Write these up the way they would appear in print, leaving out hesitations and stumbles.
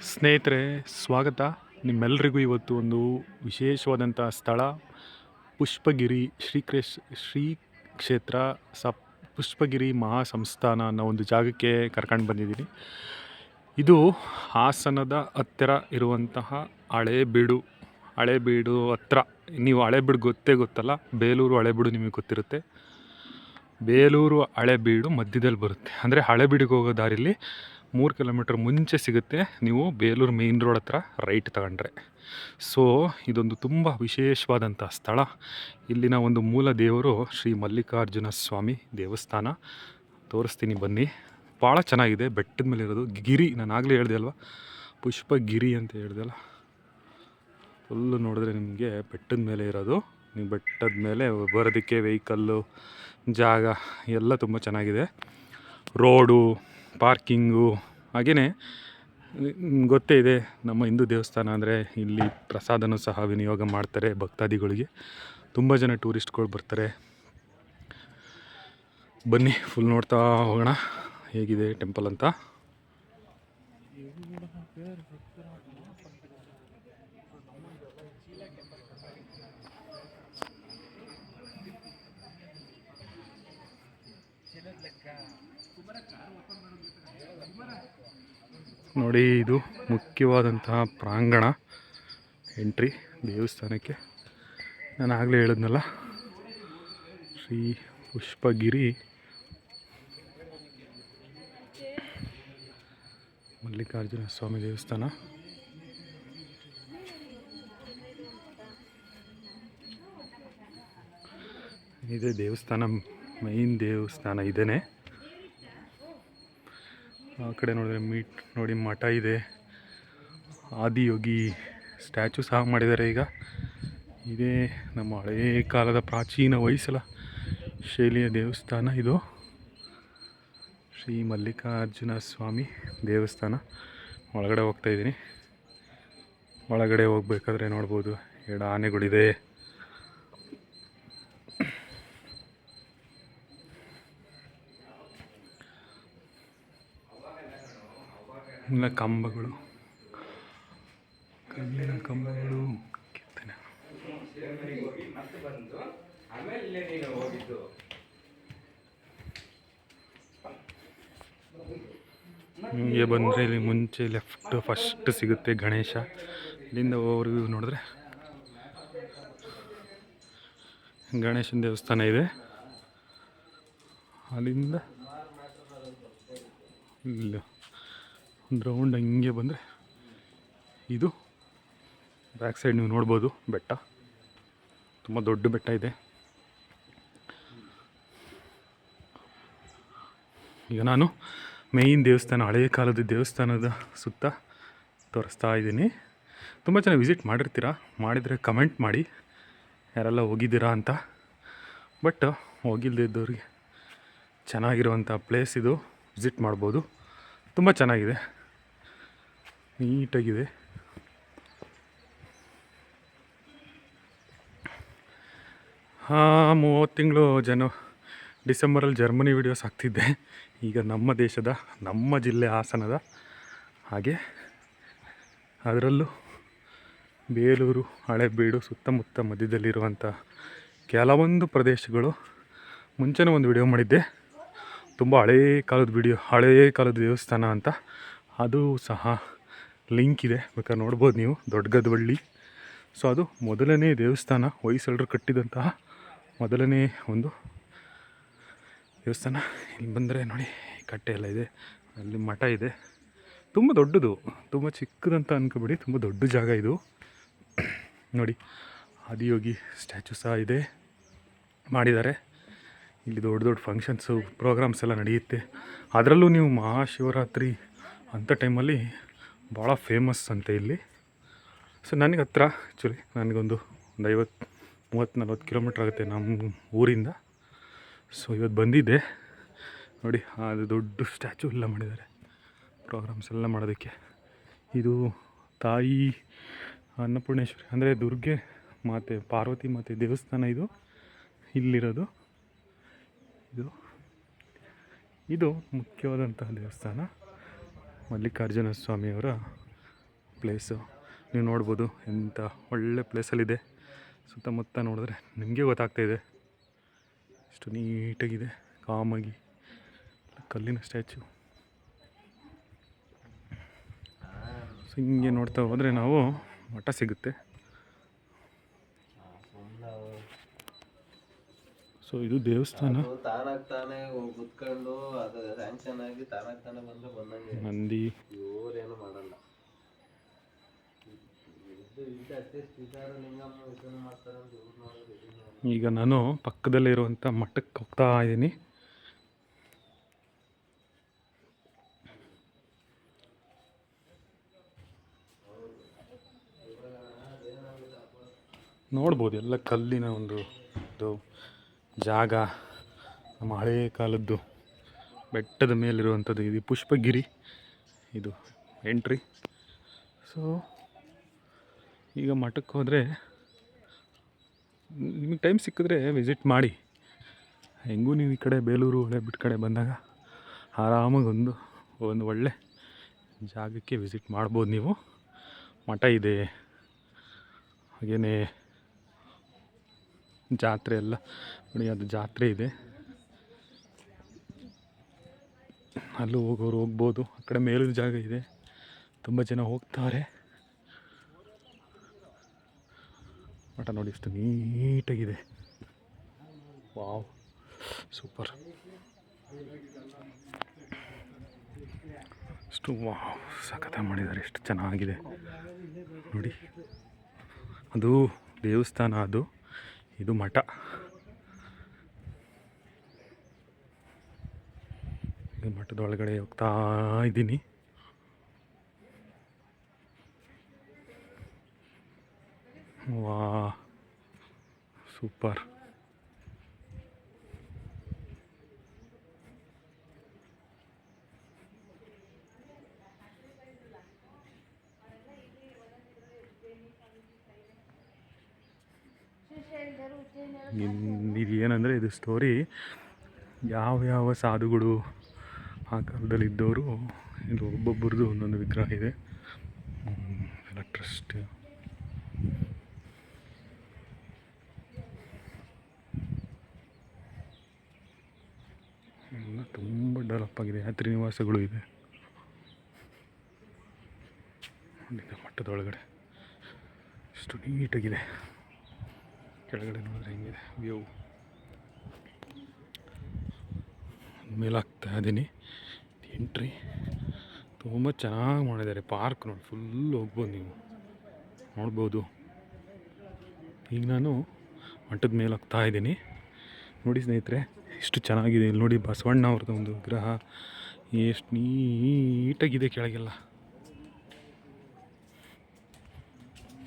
ಸ್ನೇಹಿತರೆ, ಸ್ವಾಗತ. ನಿಮ್ಮೆಲ್ಲರಿಗೂ ಇವತ್ತು ಒಂದು ವಿಶೇಷವಾದಂಥ ಸ್ಥಳ ಪುಷ್ಪಗಿರಿ ಶ್ರೀ ಕ್ಷೇತ್ರ ಪುಷ್ಪಗಿರಿ ಮಹಾಸಂಸ್ಥಾನ ಅನ್ನೋ ಒಂದು ಜಾಗಕ್ಕೆ ಕರ್ಕೊಂಡು ಬಂದಿದ್ದೀನಿ. ಇದು ಹಾಸನದ ಹತ್ತಿರ ಇರುವಂತಹ ಹಳೇಬೀಡು ಹತ್ರ. ನೀವು ಹಳೇಬೀಡು ಗೊತ್ತಲ್ಲ, ಬೇಲೂರು ಹಳೇಬೀಡು ನಿಮಗೆ ಗೊತ್ತಿರುತ್ತೆ. ಬೇಲೂರು ಹಳೇಬೀಡು ಮಧ್ಯದಲ್ಲಿ ಬರುತ್ತೆ. ಅಂದರೆ ಹಳೇಬೀಡಿಗೆ ಹೋಗೋ ದಾರಿಲಿ 3 ಕಿಲೋಮೀಟ್ರ್ ಮುಂಚೆ ಸಿಗುತ್ತೆ. ನೀವು ಬೇಲೂರು ಮೇಯ್ನ್ ರೋಡ್ ಹತ್ರ ರೈಟ್ ತಗೊಂಡ್ರೆ. ಸೊ ಇದೊಂದು ತುಂಬ ವಿಶೇಷವಾದಂಥ ಸ್ಥಳ. ಇಲ್ಲಿನ ಒಂದು ಮೂಲ ದೇವರು ಶ್ರೀ ಮಲ್ಲಿಕಾರ್ಜುನ ಸ್ವಾಮಿ ದೇವಸ್ಥಾನ. ತೋರಿಸ್ತೀನಿ ಬನ್ನಿ. ಭಾಳ ಚೆನ್ನಾಗಿದೆ. ಬೆಟ್ಟದ ಮೇಲೆ ಇರೋದು ಗಿರಿ. ನಾನು ಆಗಲೇ ಹೇಳಿದೆ ಅಲ್ವಾ, ಪುಷ್ಪಗಿರಿ ಅಂತ ಹೇಳಿದೆ ಅಲ್ಲ. ಫುಲ್ಲು ನೋಡಿದ್ರೆ ನಿಮಗೆ ಬೆಟ್ಟದ ಮೇಲೆ ಇರೋದು. ನೀವು ಬೆಟ್ಟದ ಮೇಲೆ ಬರೋದಕ್ಕೆ ವೆಹಿಕಲ್ಲು ಜಾಗ ಎಲ್ಲ ತುಂಬ ಚೆನ್ನಾಗಿದೆ. Road, parking. ಹಾಗೆಯೇ ಗೊತ್ತೇ ಇದೆ, ನಮ್ಮ ಹಿಂದೂ ದೇವಸ್ಥಾನ ಅಂದರೆ ಇಲ್ಲಿ ಪ್ರಸಾದನೂ ಸಹ ವಿನಿಯೋಗ ಮಾಡ್ತಾರೆ ಭಕ್ತಾದಿಗಳಿಗೆ. ತುಂಬ ಜನ ಟೂರಿಸ್ಟ್ಗಳು ಬರ್ತಾರೆ. ಬನ್ನಿ ಫುಲ್ ನೋಡ್ತಾ ಹೋಗೋಣ ಹೇಗಿದೆ ಟೆಂಪಲ್ ಅಂತ. ನೋಡಿ, ಇದು ಮುಖ್ಯವಾದಂತಹ ಪ್ರಾಂಗಣ, ಎಂಟ್ರಿ ದೇವಸ್ಥಾನಕ್ಕೆ. ನಾನು ಆಗಲೇ ಹೇಳಿದ್ನಲ್ಲ, ಶ್ರೀ ಪುಷ್ಪಗಿರಿ ಮಲ್ಲಿಕಾರ್ಜುನ ಸ್ವಾಮಿ ದೇವಸ್ಥಾನ. ಇದೇ ದೇವಸ್ಥಾನ, ಮೈನ್ ದೇವಸ್ಥಾನ ಇದೇನೆ. ಆ ಕಡೆ ನೋಡಿದ್ರೆ ನೋಡಿ ಮಠ ಇದೆ. ಆದಿಯೋಗಿ ಸ್ಟ್ಯಾಚು ಸಹ ಮಾಡಿದ್ದಾರೆ ಈಗ. ಇದೇ ನಮ್ಮ ಹಳೇ ಕಾಲದ ಪ್ರಾಚೀನ ಹೊಯ್ಸಳ ಶೈಲಿಯ ದೇವಸ್ಥಾನ ಇದು. ಶ್ರೀ ಮಲ್ಲಿಕಾರ್ಜುನ ಸ್ವಾಮಿ ದೇವಸ್ಥಾನ. ಒಳಗಡೆ ಹೋಗ್ತಾ ಇದ್ದೀನಿ. ಒಳಗಡೆ ಹೋಗ್ಬೇಕಾದ್ರೆ ನೋಡ್ಬೋದು 2 ಆನೆಗಳಿದೆ. ಇಲ್ಲ ಕಂಬಗಳು, ಕಲ್ಲಿನ ಕಂಬಗಳು. ಹಿಂಗೆ ಬಂದರೆ ಇಲ್ಲಿ ಮುಂಚೆ ಫಸ್ಟ್ ಸಿಗುತ್ತೆ ಗಣೇಶ. ಇಲ್ಲಿಂದ ಓವರ್ವ್ಯೂ ನೋಡಿದ್ರೆ ಗಣೇಶನ ದೇವಸ್ಥಾನ ಇದೆ. ಅಲ್ಲಿಂದ ಇಲ್ಲ ಒಂದು ರೌಂಡ್ ಹಂಗೆ ಬಂದರೆ ಇದು ಬ್ಯಾಕ್ ಸೈಡ್ ನೀವು ನೋಡ್ಬೋದು ಬೆಟ್ಟ. ತುಂಬ ದೊಡ್ಡ ಬೆಟ್ಟ ಇದೆ. ಈಗ ನಾನು ಮೇಯ್ನ್ ದೇವಸ್ಥಾನ, ಹಳೆಯ ಕಾಲದ ದೇವಸ್ಥಾನದ ಸುತ್ತ ತೋರಿಸ್ತಾ ಇದ್ದೀನಿ. ತುಂಬ ಚೆನ್ನಾಗಿ ವಿಸಿಟ್ ಮಾಡಿರ್ತೀರ. ಮಾಡಿದರೆ ಕಮೆಂಟ್ ಮಾಡಿ ಯಾರೆಲ್ಲ ಹೋಗಿದ್ದೀರಾ ಅಂತ. ಬಟ್ ಹೋಗಿಲ್ಲದೆ ಇದ್ದವ್ರಿಗೆ ಚೆನ್ನಾಗಿರುವಂಥ ಪ್ಲೇಸ್ ಇದು. ವಿಸಿಟ್ ಮಾಡ್ಬೋದು. ತುಂಬ ಚೆನ್ನಾಗಿದೆ, ನೀಟಾಗಿದೆ. ಹಾಂ, 30 ತಿಂಗಳು ಡಿಸೆಂಬರಲ್ಲಿ ಜರ್ಮನಿ ವೀಡಿಯೋಸ್ ಹಾಕ್ತಿದ್ದೆ. ಈಗ ನಮ್ಮ ದೇಶದ, ನಮ್ಮ ಜಿಲ್ಲೆ ಹಾಸನದ, ಹಾಗೆ ಅದರಲ್ಲೂ ಬೇಲೂರು ಹಳೇಬೀಡು ಸುತ್ತಮುತ್ತ ಮಧ್ಯದಲ್ಲಿರುವಂಥ ಕೆಲವೊಂದು ಪ್ರದೇಶಗಳು. ಮುಂಚೆನೇ ಒಂದು ವಿಡಿಯೋ ಮಾಡಿದ್ದೆ, ತುಂಬ ಹಳೇ ಕಾಲದ ದೇವಸ್ಥಾನ ಅಂತ. ಅದು ಸಹ ಲಿಂಕ್ ಇದೆ, ಬೇಕಾದ್ರೆ ನೋಡ್ಬೋದು ನೀವು. ದೊಡ್ಡಗದವಳ್ಳಿ. ಸೊ ಅದು ಮೊದಲನೇ ದೇವಸ್ಥಾನ, ಹೊಯ್ಸಳರು ಕಟ್ಟಿದಂತಹ ಮೊದಲನೇ ಒಂದು ದೇವಸ್ಥಾನ. ಇಲ್ಲಿ ಬಂದರೆ ನೋಡಿ, ಕಟ್ಟೆ ಎಲ್ಲ ಇದೆ. ಅಲ್ಲಿ ಮಠ ಇದೆ. ತುಂಬ ದೊಡ್ಡದು, ತುಂಬ ಚಿಕ್ಕದಂತ ಅನ್ಕೋಬೇಡಿ, ತುಂಬ ದೊಡ್ಡ ಜಾಗ ಇದು. ನೋಡಿ, ಆದಿಯೋಗಿ ಸ್ಟ್ಯಾಚು ಸಹ ಇದೆ, ಮಾಡಿದ್ದಾರೆ. ಇಲ್ಲಿ ದೊಡ್ಡ ಫಂಕ್ಷನ್ಸು, ಪ್ರೋಗ್ರಾಮ್ಸ್ ಎಲ್ಲ ನಡೆಯುತ್ತೆ. ಅದರಲ್ಲೂ ನೀವು ಮಹಾಶಿವರಾತ್ರಿ ಅಂಥ ಟೈಮಲ್ಲಿ ಭಾಳ ಫೇಮಸ್ ಅಂತೆ ಇಲ್ಲಿ. ಸೊ ನನಗೆ ಹತ್ರ, ಆ್ಯಕ್ಚುಲಿ ನನಗೊಂದು 30-40 ಕಿಲೋಮೀಟ್ರ್ ಆಗುತ್ತೆ ನಮ್ಮ ಊರಿಂದ. ಸೊ ಇವತ್ತು ಬಂದಿದ್ದೆ. ನೋಡಿ, ಅದು ದೊಡ್ಡ ಸ್ಟ್ಯಾಚು ಎಲ್ಲ ಮಾಡಿದ್ದಾರೆ ಪ್ರೋಗ್ರಾಮ್ಸ್ ಎಲ್ಲ ಮಾಡೋದಕ್ಕೆ. ಇದು ತಾಯಿ ಅನ್ನಪೂರ್ಣೇಶ್ವರಿ, ಅಂದರೆ ದುರ್ಗೆ ಮಾತೆ, ಪಾರ್ವತಿ ಮಾತೆ ದೇವಸ್ಥಾನ ಇದು. ಇಲ್ಲಿರೋದು ಇದು ಮುಖ್ಯವಾದಂತಹ ದೇವಸ್ಥಾನ. ಮಲ್ಲಿಕಾರ್ಜುನ ಸ್ವಾಮಿಯವರ ಪ್ಲೇಸು ನೀವು ನೋಡ್ಬೋದು. ಎಂಥ ಒಳ್ಳೆ ಪ್ಲೇಸಲ್ಲಿದೆ. ಸುತ್ತಮುತ್ತ ನೋಡಿದ್ರೆ ನಿಮಗೆ ಗೊತ್ತಾಗ್ತಾಯಿದೆ ಎಷ್ಟು ನೀಟಾಗಿದೆ, ಕಾಮಾಗಿ. ಕಲ್ಲಿನ ಸ್ಟ್ಯಾಚು. ಸೊ ಹಿಂಗೆ ನೋಡ್ತಾ ಹೋದರೆ ನಾವು ಮಠ ಸಿಗುತ್ತೆ. ಸೊ ಇದು ದೇವಸ್ಥಾನ. ನಂದಿ ಈಗ ನಾನು ಪಕ್ಕದಲ್ಲೇ ಇರುವಂಥ ಮಠಕ್ಕೆ ಹೋಗ್ತಾ ಇದ್ದೀನಿ. ನೋಡ್ಬೋದು ಎಲ್ಲ ಕಲ್ಲಿನ ಒಂದು ಇದು ಜಾಗ. ನಮ್ಮ ಹಳೆಯ ಕಾಲದ್ದು ಬೆಟ್ಟದ ಮೇಲಿರುವಂಥದ್ದು. ಇದು ಪುಷ್ಪಗಿರಿ, ಇದು ಎಂಟ್ರಿ. ಸೊ ಈಗ ಮಠಕ್ಕೆ ಹೋದರೆ ನಿಮಗೆ ಟೈಮ್ ಸಿಕ್ಕಿದ್ರೆ ವಿಸಿಟ್ ಮಾಡಿ. ಹೆಂಗೂ ನೀವು ಈ ಕಡೆ ಬೇಲೂರು ಹಳೆಬೀಡು ಕಡೆ ಬಂದಾಗ ಆರಾಮಾಗಿ ಒಂದು ಒಳ್ಳೆ ಜಾಗಕ್ಕೆ ವಿಸಿಟ್ ಮಾಡ್ಬೋದು ನೀವು. ಮಠ ಇದೆ, ಹಾಗೆಯೇ ಜಾತ್ರೆ ಎಲ್ಲ ನೋಡಿ, ಅದು ಜಾತ್ರೆ ಇದೆ, ಅಲ್ಲೂ ಹೋಗೋರು ಹೋಗ್ಬೋದು. ಆ ಕಡೆ ಮೇಲಿನ ಜಾಗ ಇದೆ, ತುಂಬ ಜನ ಹೋಗ್ತಾರೆ. ಮಠ ನೋಡಿ ಎಷ್ಟು ನೀಟಾಗಿದೆ. Wow, super. ಎಷ್ಟು ವಾವ್ ಸಖತ್ತಾಗಿ ಮಾಡಿದ್ದಾರೆ, ಎಷ್ಟು ಚೆನ್ನಾಗಿದೆ ನೋಡಿ. ಅದು ದೇವಸ್ಥಾನ, ಇದು ಮಠ. ಈ ಮಠದ ಒಳಗಡೆ ಹೋಗ್ತಾ ಇದ್ದೀನಿ. ವಾ ಸೂಪರ್. ಇದು ಏನಂದರೆ, ಇದು ಸ್ಟೋರಿ ಯಾವ ಸಾಧುಗಳು ಆ ಕಾಲದಲ್ಲಿ ಇದ್ದವರು, ಇದು ಒಬ್ಬೊಬ್ಬರದು ಒಂದೊಂದು ವಿಗ್ರಹ ಇದೆ. ಎಲ್ಲ ಟ್ರಸ್ಟ್. ಎಲ್ಲ ತುಂಬ ಡೆವಲಪ್ ಆಗಿದೆ. ಯಾತ್ರಿ ನಿವಾಸಗಳು ಇದೆ ಮಠದ ಒಳಗಡೆ. ಎಷ್ಟು ನೀಟಾಗಿದೆ. ಕೆಳಗಡೆ ನೋಡಿದ್ರೆ ಹೆಂಗಿದೆ ವ್ಯೂ. ಮೇಲಾಗ್ತಾ ಇದ್ದೀನಿ. ಎಂಟ್ರಿ ತುಂಬ ಚೆನ್ನಾಗಿ ಮಾಡಿದ್ದಾರೆ. ಪಾರ್ಕ್ ನೋಡಿ, ಫುಲ್ ಹೋಗ್ಬೋದು, ನೀವು ನೋಡ್ಬೋದು. ಈಗ ನಾನು ಮಠದ ಮೇಲೆ ಹೋಗ್ತಾ ಇದ್ದೀನಿ. ನೋಡಿ ಸ್ನೇಹಿತರೆ, ಎಷ್ಟು ಚೆನ್ನಾಗಿದೆ. ಇಲ್ಲಿ ನೋಡಿ, ಬಸವಣ್ಣ ಅವ್ರದ್ದು ಒಂದು ವಿಗ್ರಹ ಎಷ್ಟು ನೀಟಾಗಿದೆ. ಕೆಳಗೆಲ್ಲ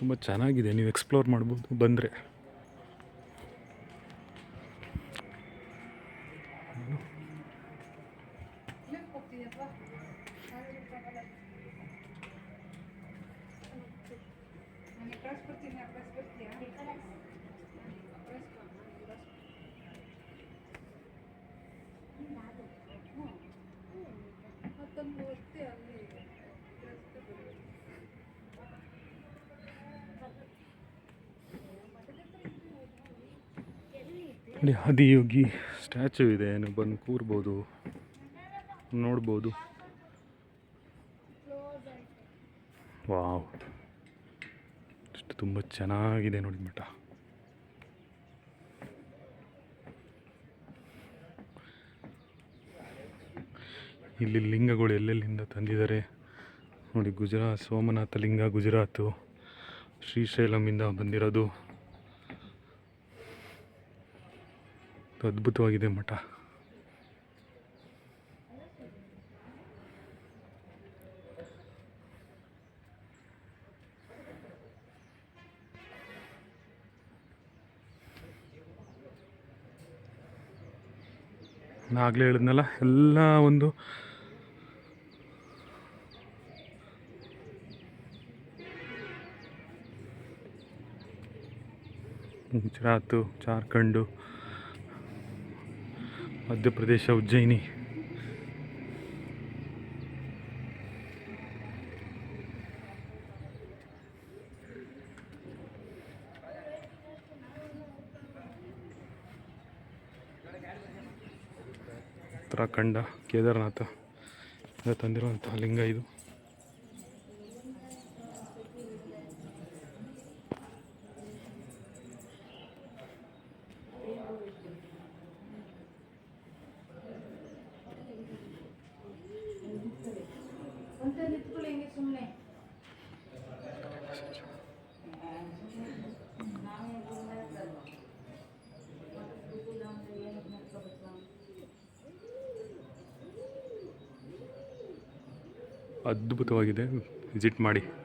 ತುಂಬ ಚೆನ್ನಾಗಿದೆ. ನೀವು ಎಕ್ಸ್ಪ್ಲೋರ್ ಮಾಡ್ಬೋದು ಬಂದರೆ. ನೋಡಿ, ಆದಿಯೋಗಿ ಸ್ಟ್ಯಾಚು ಇದೆ. ನೀವು ಬಂದು ಕೂರ್ಬೋದು, ನೋಡ್ಬೋದು. ವಾವ್, ಅಷ್ಟು ತುಂಬ ಚೆನ್ನಾಗಿದೆ ನೋಡಿ ಮಠ. ಇಲ್ಲಿ ಲಿಂಗಗಳು ಎಲ್ಲೆಲ್ಲಿಂದ ತಂದಿದ್ದಾರೆ ನೋಡಿ. ಗುಜರಾತ್ ಸೋಮನಾಥ ಲಿಂಗ ಗುಜರಾತು, ಶ್ರೀಶೈಲಮಿಂದ ಬಂದಿರೋದು. ಅದ್ಭುತವಾಗಿದೆ ಮಠ. ನಾಗಲೇ ಹೇಳಿದ್ನಲ್ಲ, ಎಲ್ಲ ಒಂದು ಗುಜರಾತು, ಜಾರ್ಖಂಡು, ಮಧ್ಯಪ್ರದೇಶ, ಉಜ್ಜಯಿನಿ. ಉತ್ತರಾಖಂಡ ಕೇದಾರನಾಥ ತಂದಿರುವಂಥ ಲಿಂಗ ಇದು. ಅದ್ಭುತವಾಗಿದೆ, ವಿಸಿಟ್ ಮಾಡಿ.